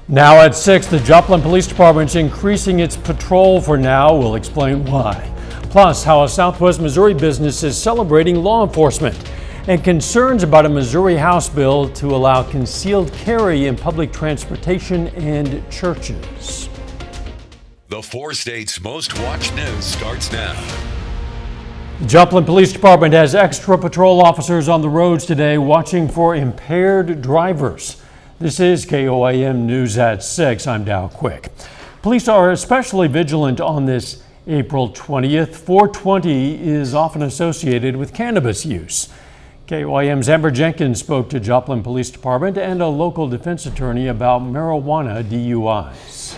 Now at 6, the Joplin Police Department's increasing its patrol for now. We'll explain why. Plus, how a Southwest Missouri business is celebrating law enforcement and concerns about a Missouri House bill to allow concealed carry in public transportation and churches. The 4 states' most watched news starts now. The Joplin Police Department has extra patrol officers on the roads today watching for impaired drivers. This is KOAM News at 6. I'm Dow Quick. Police are especially vigilant on this April 20th. 420 is often associated with cannabis use. KOAM's Amber Jenkins spoke to Joplin Police Department and a local defense attorney about marijuana DUIs.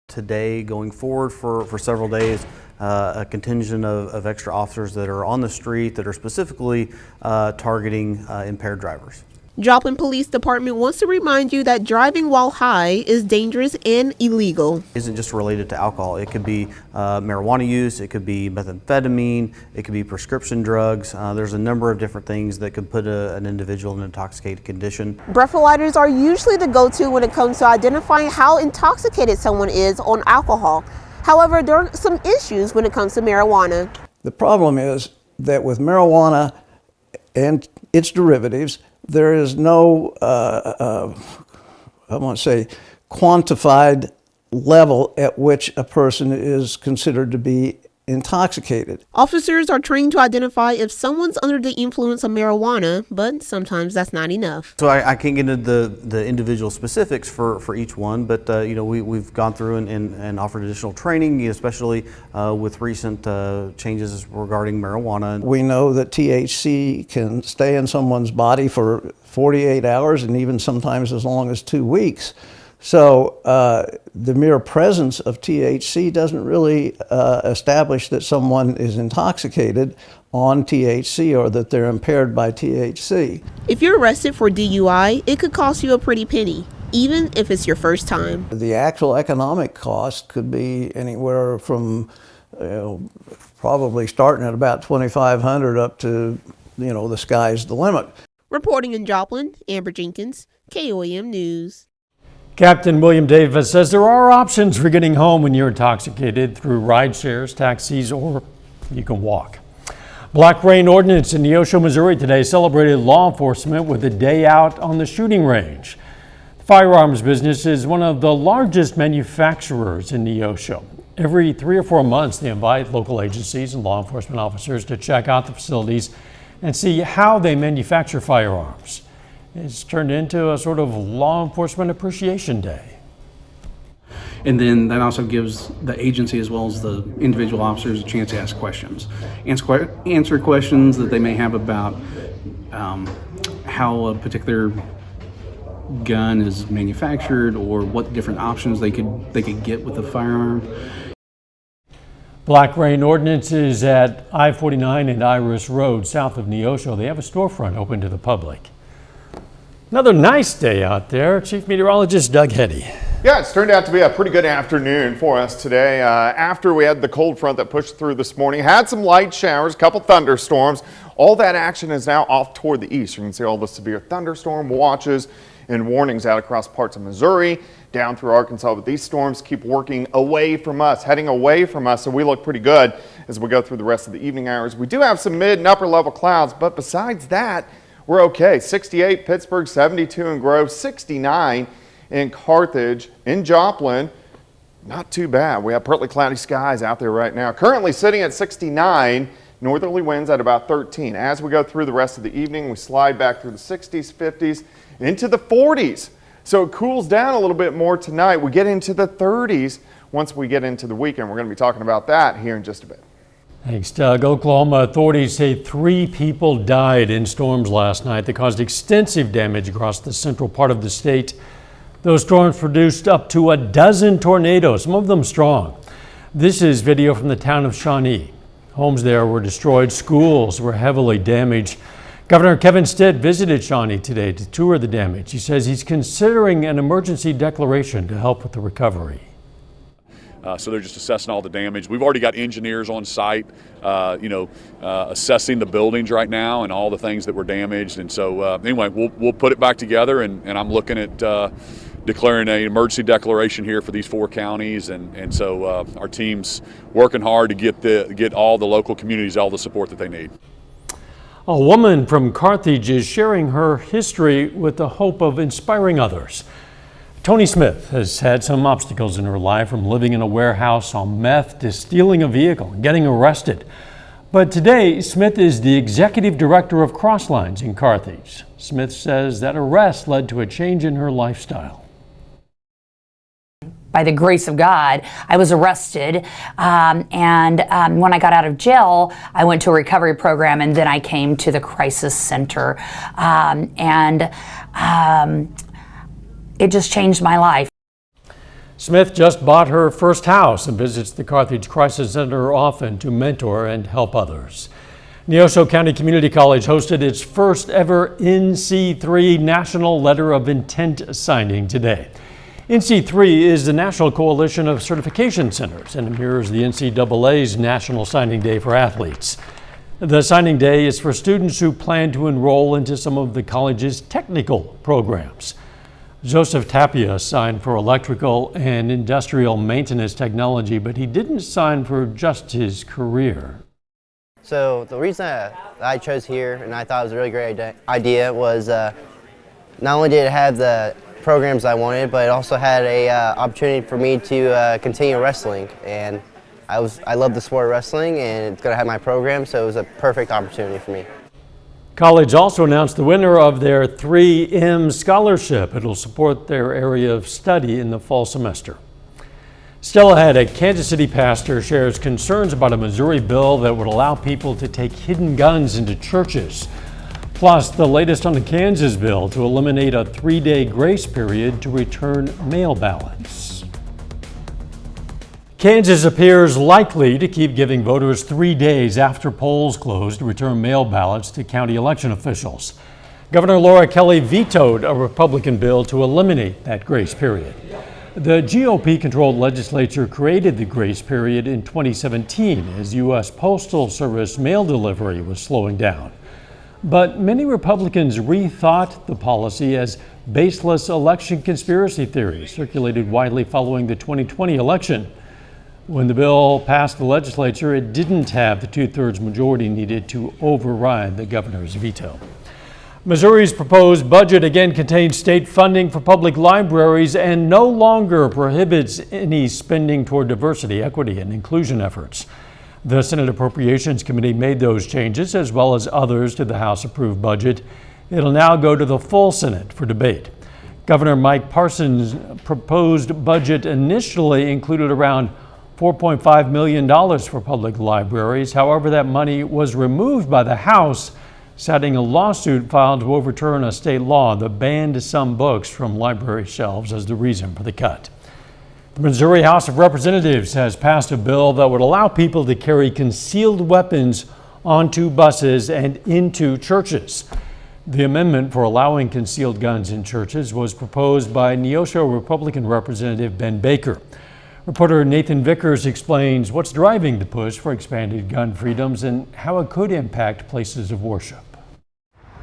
Today, going forward for several days, a contingent of extra officers that are on the street that are specifically targeting impaired drivers. Joplin Police Department wants to remind you that driving while high is dangerous and illegal. It isn't just related to alcohol. It could be marijuana use, it could be methamphetamine, it could be prescription drugs. There's a number of different things that could put an individual in an intoxicated condition. Breathalyzers are usually the go-to when it comes to identifying how intoxicated someone is on alcohol. However, there are some issues when it comes to marijuana. The problem is that with marijuana and its derivatives, there is no, I want to say, quantified level at which a person is considered to be intoxicated. Officers are trained to identify if someone's under the influence of marijuana, but sometimes that's not enough. So I can't get into the individual specifics for each one, but we've gone through and offered additional training, especially with recent changes regarding marijuana. We know that THC can stay in someone's body for 48 hours and even sometimes as long as 2 weeks. So the mere presence of THC doesn't really establish that someone is intoxicated on THC or that they're impaired by THC. If you're arrested for DUI, it could cost you a pretty penny, even if it's your first time. The actual economic cost could be anywhere from probably starting at about $2,500 up to, the sky's the limit. Reporting in Joplin, Amber Jenkins, KOAM News. Captain William Davis says there are options for getting home when you're intoxicated through ride shares, taxis, or you can walk. Black Rain Ordnance in Neosho, Missouri today celebrated law enforcement with a day out on the shooting range. The firearms business is one of the largest manufacturers in Neosho. Every 3 or 4 months, they invite local agencies and law enforcement officers to check out the facilities and see how they manufacture firearms. It's turned into a sort of law enforcement appreciation day. And then that also gives the agency as well as the individual officers a chance to ask questions. Answer questions that they may have about how a particular gun is manufactured or what different options they could get with the firearm. Black Rain Ordnance is at I-49 and Iris Road south of Neosho. They have a storefront open to the public. Another nice day out there. Chief Meteorologist Doug Heddy. Yeah, it's turned out to be a pretty good afternoon for us today. After we had the cold front that pushed through this morning, had some light showers, a couple thunderstorms. All that action is now off toward the east. You can see all the severe thunderstorm watches and warnings out across parts of Missouri, down through Arkansas. But these storms keep working away from us, heading away from us, so we look pretty good as we go through the rest of the evening hours. We do have some mid and upper level clouds, but besides that, we're okay. 68 Pittsburgh, 72 in Grove, 69 in Carthage, in Joplin. Not too bad. We have partly cloudy skies out there right now. Currently sitting at 69, northerly winds at about 13. As we go through the rest of the evening, we slide back through the 60s, 50s, into the 40s. So it cools down a little bit more tonight. We get into the 30s once we get into the weekend. We're going to be talking about that here in just a bit. Thanks, Doug. Oklahoma authorities say 3 people died in storms last night that caused extensive damage across the central part of the state. Those storms produced up to a dozen tornadoes, some of them strong. This is video from the town of Shawnee. Homes there were destroyed. Schools were heavily damaged. Governor Kevin Stitt visited Shawnee today to tour the damage. He says he's considering an emergency declaration to help with the recovery. So they're just assessing all the damage. We've already got engineers on site, assessing the buildings right now and all the things that were damaged. And so anyway, we'll put it back together, and I'm looking at declaring an emergency declaration here for these 4 counties, and so our team's working hard to get all the local communities all the support that they need. A woman from Carthage is sharing her history with the hope of inspiring others. Tony Smith has had some obstacles in her life, from living in a warehouse on meth to stealing a vehicle and getting arrested. But today, Smith is the executive director of Crosslines in Carthage. Smith says that arrest led to a change in her lifestyle. By the grace of God, I was arrested, and when I got out of jail, I went to a recovery program, and then I came to the crisis center, it just changed my life. Smith just bought her first house and visits the Carthage Crisis Center often to mentor and help others. Neosho County Community College hosted its first ever NC3 National Letter of Intent signing today. NC3 is the National Coalition of Certification Centers and mirrors the NCAA's National Signing Day for athletes. The signing day is for students who plan to enroll into some of the college's technical programs. Joseph Tapia signed for electrical and industrial maintenance technology, but he didn't sign for just his career. So the reason I chose here, and I thought it was a really great idea, was not only did it have the programs I wanted, but it also had a opportunity for me to continue wrestling. And I love the sport of wrestling, and it's going to have my program, so it was a perfect opportunity for me. College also announced the winner of their 3M scholarship. It'll support their area of study in the fall semester. Still ahead, a Kansas City pastor shares concerns about a Missouri bill that would allow people to take hidden guns into churches. Plus, the latest on the Kansas bill to eliminate a 3-day grace period to return mail ballots. Kansas appears likely to keep giving voters 3 days after polls close to return mail ballots to county election officials. Governor Laura Kelly vetoed a Republican bill to eliminate that grace period. The GOP-controlled legislature created the grace period in 2017 as U.S. Postal Service mail delivery was slowing down. But many Republicans rethought the policy as baseless election conspiracy theories circulated widely following the 2020 election. When the bill passed the legislature, it didn't have the 2/3 majority needed to override the governor's veto. Missouri's proposed budget again contains state funding for public libraries and no longer prohibits any spending toward diversity, equity, and inclusion efforts. The Senate Appropriations Committee made those changes, as well as others, to the House-approved budget. It'll now go to the full Senate for debate. Governor Mike Parson's proposed budget initially included around $4.5 million for public libraries. However, that money was removed by the House, citing a lawsuit filed to overturn a state law that banned some books from library shelves as the reason for the cut. The Missouri House of Representatives has passed a bill that would allow people to carry concealed weapons onto buses and into churches. The amendment for allowing concealed guns in churches was proposed by Neosho Republican Representative Ben Baker. Reporter Nathan Vickers explains what's driving the push for expanded gun freedoms and how it could impact places of worship.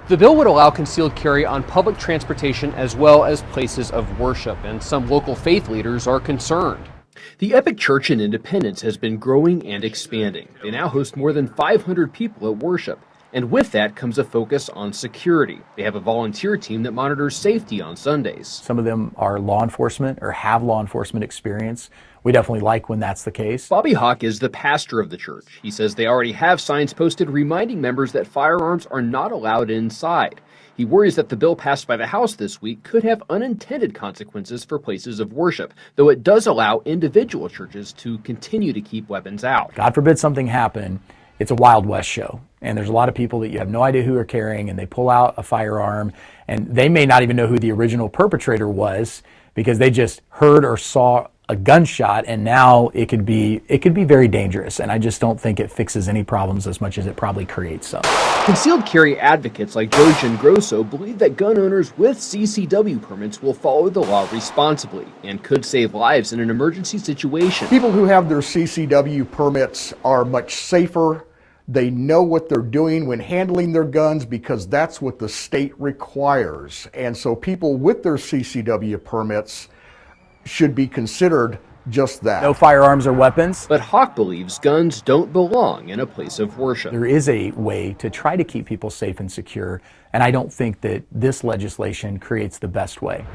The bill would allow concealed carry on public transportation as well as places of worship, and some local faith leaders are concerned. The Epic Church in Independence has been growing and expanding. They now host more than 500 people at worship. And with that comes a focus on security. They have a volunteer team that monitors safety on Sundays. Some of them are law enforcement or have law enforcement experience. We definitely like when that's the case. Bobby Hawk is the pastor of the church. He says they already have signs posted reminding members that firearms are not allowed inside. He worries that the bill passed by the House this week could have unintended consequences for places of worship, though it does allow individual churches to continue to keep weapons out. God forbid something happen, it's a Wild West show. And there's a lot of people that you have no idea who are carrying, and they pull out a firearm, and they may not even know who the original perpetrator was because they just heard or saw a gunshot, and now it could be very dangerous. And I just don't think it fixes any problems as much as it probably creates some. Concealed carry advocates like Joe Grosso believe that gun owners with CCW permits will follow the law responsibly and could save lives in an emergency situation. People who have their CCW permits are much safer. They know what they're doing when handling their guns because that's what the state requires. And so people with their CCW permits should be considered just that. No firearms or weapons. But Hawk believes guns don't belong in a place of worship. There is a way to try to keep people safe and secure, and I don't think that this legislation creates the best way.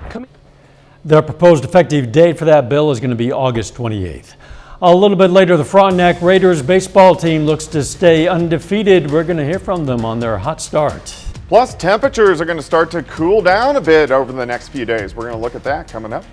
The proposed effective date for that bill is going to be August 28th. A little bit later, the Frontenac Raiders baseball team looks to stay undefeated. We're going to hear from them on their hot start. Plus, temperatures are going to start to cool down a bit over the next few days. We're going to look at that coming up.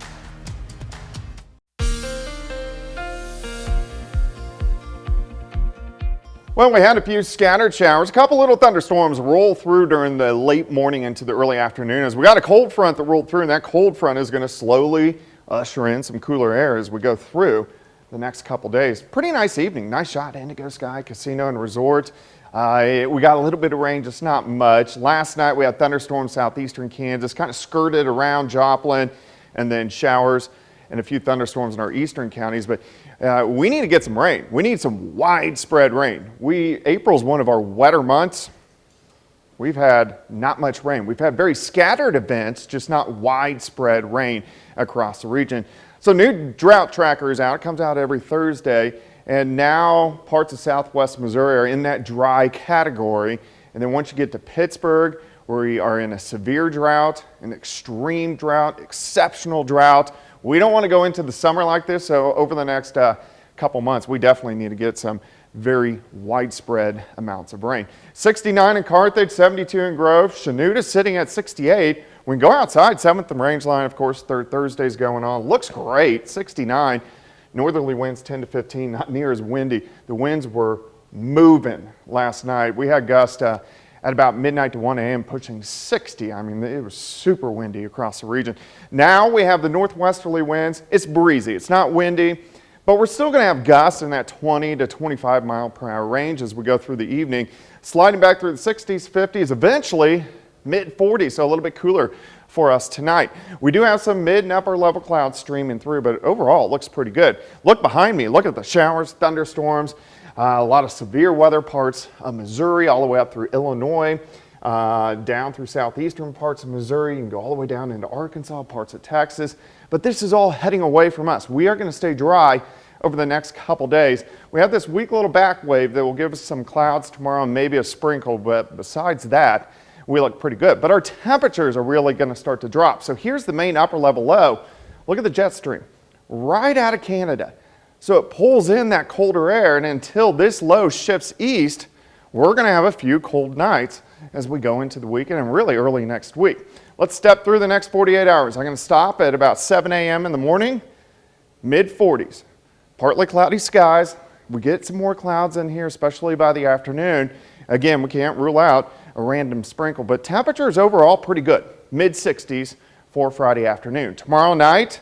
Well, we had a few scattered showers, a couple little thunderstorms roll through during the late morning into the early afternoon as we got a cold front that rolled through, and that cold front is going to slowly usher in some cooler air as we go through the next couple days. Pretty nice evening, nice shot, Indigo Sky Casino and Resort. We got a little bit of rain, just not much. Last night we had thunderstorms southeastern Kansas, kind of skirted around Joplin, and then showers and a few thunderstorms in our eastern counties, but we need to get some rain. We need some widespread rain. April's one of our wetter months. We've had not much rain. We've had very scattered events, just not widespread rain across the region. So new drought tracker is out. It comes out every Thursday, and now parts of southwest Missouri are in that dry category. And then once you get to Pittsburgh, we are in a severe drought, an extreme drought, exceptional drought. We don't want to go into the summer like this, so over the next couple months, we definitely need to get some very widespread amounts of rain. 69 in Carthage, 72 in Grove, Chenouta sitting at 68. We can go outside, 7th and Range Line, of course, third Thursday's going on. Looks great, 69. Northerly winds 10 to 15, not near as windy. The winds were moving last night. We had gusts at about midnight to 1 a.m. pushing 60. I mean, it was super windy across the region. Now we have the northwesterly winds. It's breezy. It's not windy, but we're still going to have gusts in that 20 to 25 mile per hour range as we go through the evening, sliding back through the 60s, 50s, eventually mid 40s, so a little bit cooler for us tonight. We do have some mid and upper level clouds streaming through, but overall it looks pretty good. Look behind me. Look at the showers, thunderstorms. A lot of severe weather parts of Missouri, all the way up through Illinois, down through southeastern parts of Missouri. You can go all the way down into Arkansas, parts of Texas. But this is all heading away from us. We are going to stay dry over the next couple days. We have this weak little back wave that will give us some clouds tomorrow and maybe a sprinkle, but besides that, we look pretty good. But our temperatures are really going to start to drop. So here's the main upper level low. Look at the jet stream right out of Canada. So it pulls in that colder air, and until this low shifts east, we're going to have a few cold nights as we go into the weekend and really early next week. Let's step through the next 48 hours. I'm going to stop at about 7 a.m. in the morning, mid 40s. Partly cloudy skies. We get some more clouds in here, especially by the afternoon. Again, we can't rule out a random sprinkle, but temperatures overall pretty good. Mid 60s for Friday afternoon. Tomorrow night,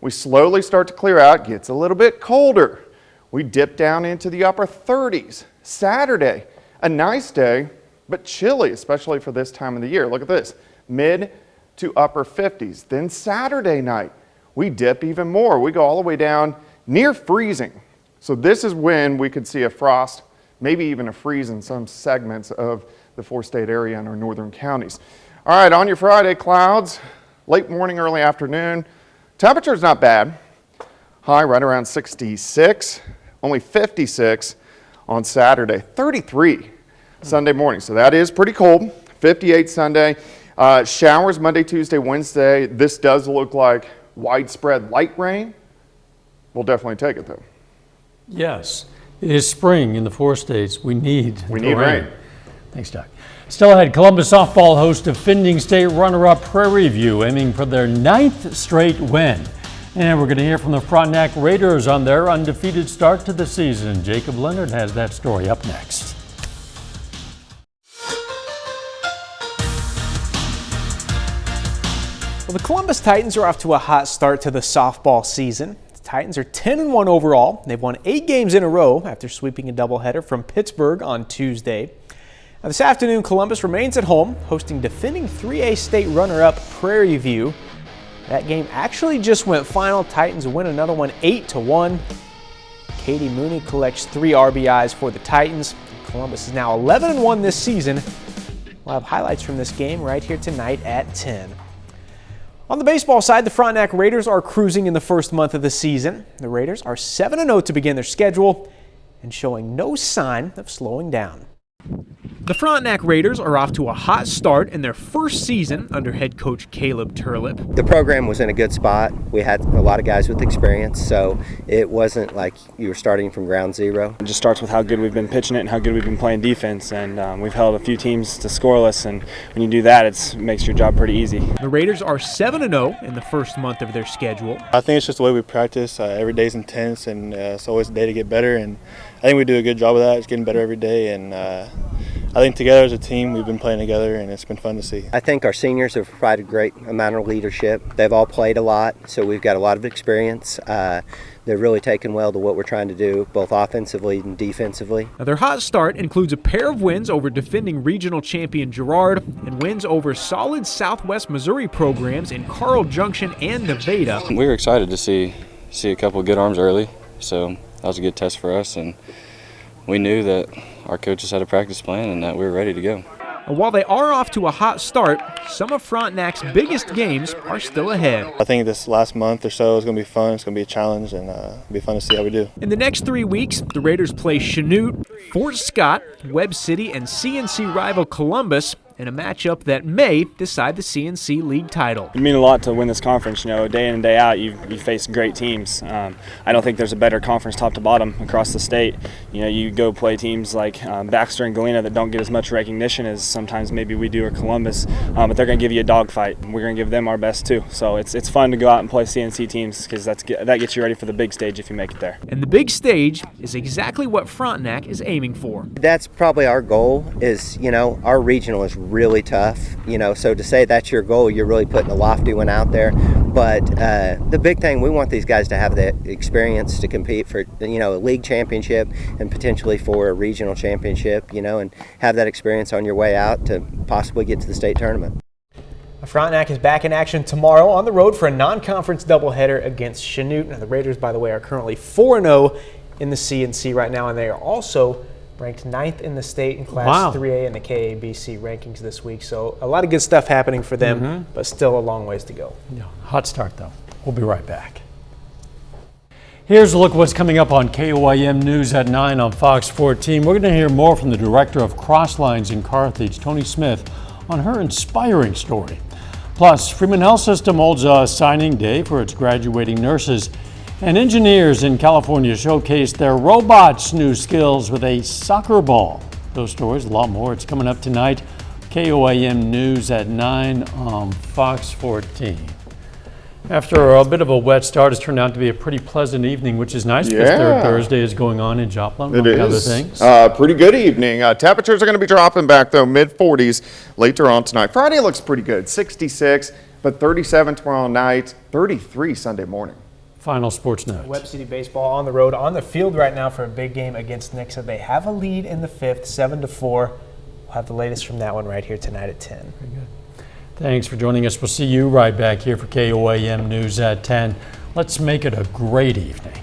we slowly start to clear out, gets a little bit colder. We dip down into the upper 30s. Saturday, a nice day, but chilly, especially for this time of the year. Look at this, mid to upper 50s. Then Saturday night, we dip even more. We go all the way down near freezing. So this is when we could see a frost, maybe even a freeze in some segments of the four-state area in our northern counties. All right, on your Friday, clouds, late morning, early afternoon. Temperature's not bad. High right around 66, only 56 on Saturday, 33 Sunday morning. So that is pretty cold, 58 Sunday. Showers Monday, Tuesday, Wednesday. This does look like widespread light rain. We'll definitely take it though. Yes, it is spring in the four states. We need rain. Thanks, Doug. Still ahead, Columbus softball host defending state runner-up Prairie View, aiming for their 9th straight win. And we're going to hear from the Frontenac Raiders on their undefeated start to the season. Jacob Leonard has that story up next. Well, the Columbus Titans are off to a hot start to the softball season. The Titans are 10-1 overall. They've won 8 games in a row after sweeping a doubleheader from Pittsburgh on Tuesday. Now, this afternoon, Columbus remains at home, hosting defending 3A state runner-up Prairie View. That game actually just went final. Titans win another one 8-1. Katie Mooney collects 3 RBIs for the Titans. Columbus is now 11-1 this season. We'll have highlights from this game right here tonight at 10. On the baseball side, the Frontenac Raiders are cruising in the first month of the season. The Raiders are 7-0 to begin their schedule and showing no sign of slowing down. The Frontenac Raiders are off to a hot start in their first season under head coach Caleb Turlip. The program was in a good spot. We had a lot of guys with experience, so it wasn't like you were starting from ground zero. It just starts with how good we've been pitching it and how good we've been playing defense, and we've held a few teams to scoreless, and when you do that, it makes your job pretty easy. The Raiders are 7-0 in the first month of their schedule. I think it's just the way we practice. Every day's intense, and it's always a day to get better, and I think we do a good job of that. It's getting better every day, and I think together as a team, we've been playing together, and it's been fun to see. I think our seniors have provided a great amount of leadership. They've all played a lot, so we've got a lot of experience. They're really taken well to what we're trying to do, both offensively and defensively. Now, their hot start includes a pair of wins over defending regional champion Girard and wins over solid Southwest Missouri programs in Carl Junction and Nevada. We were excited to see a couple of good arms early, so that was a good test for us, and we knew that our coaches had a practice plan and that we were ready to go. And while they are off to a hot start, some of Frontenac's biggest games are still ahead. I think this last month or so is going to be fun. It's going to be a challenge, and it'll be fun to see how we do. In the next 3 weeks, the Raiders play Chanute, Fort Scott, Webb City, and CNC rival Columbus in a matchup that may decide the CNC league title. It means a lot to win this conference. You know, day in and day out, you face great teams. I don't think there's a better conference top to bottom across the state. You know, you go play teams like Baxter and Galena that don't get as much recognition as sometimes maybe we do, or Columbus, but they're going to give you a dogfight. We're going to give them our best too. So it's fun to go out and play CNC teams because that gets you ready for the big stage if you make it there. And the big stage is exactly what Frontenac is aiming for. That's probably our goal. Is, you know, our regional is really tough, you know, so to say that's your goal, you're really putting a lofty one out there. But the big thing, we want these guys to have the experience to compete for, you know, a league championship and potentially for a regional championship, you know, and have that experience on your way out to possibly get to the state tournament. Frontenac is back in action tomorrow on the road for a non-conference doubleheader against Chanute. Now, the Raiders, by the way, are currently 4-0 in the CNC right now, and they are also ranked 9th in the state in Class 3A in the KABC rankings this week. So a lot of good stuff happening for them, but still a long ways to go. Yeah, hot start, though. We'll be right back. Here's a look at what's coming up on KOAM News at 9 on Fox 14. We're going to hear more from the director of Crosslines in Carthage, Tony Smith, on her inspiring story. Plus, Freeman Health System holds a signing day for its graduating nurses. And engineers in California showcased their robots' new skills with a soccer ball. Those stories, a lot more. It's coming up tonight. KOAM News at 9 on Fox 14. After a bit of a wet start, it's turned out to be a pretty pleasant evening, which is nice because Third Thursday is going on in Joplin. It Other is. things. Pretty good evening. Temperatures are going to be dropping back, though, mid-40s later on tonight. Friday looks pretty good, 66, but 37 tomorrow night, 33 Sunday morning. Final sports note. Webb City baseball on the road, on the field right now for a big game against Nixa. They have a lead in the 5th, 7-4. We'll have the latest from that one right here tonight at 10. Very good. Thanks for joining us. We'll see you right back here for KOAM News at 10. Let's make it a great evening.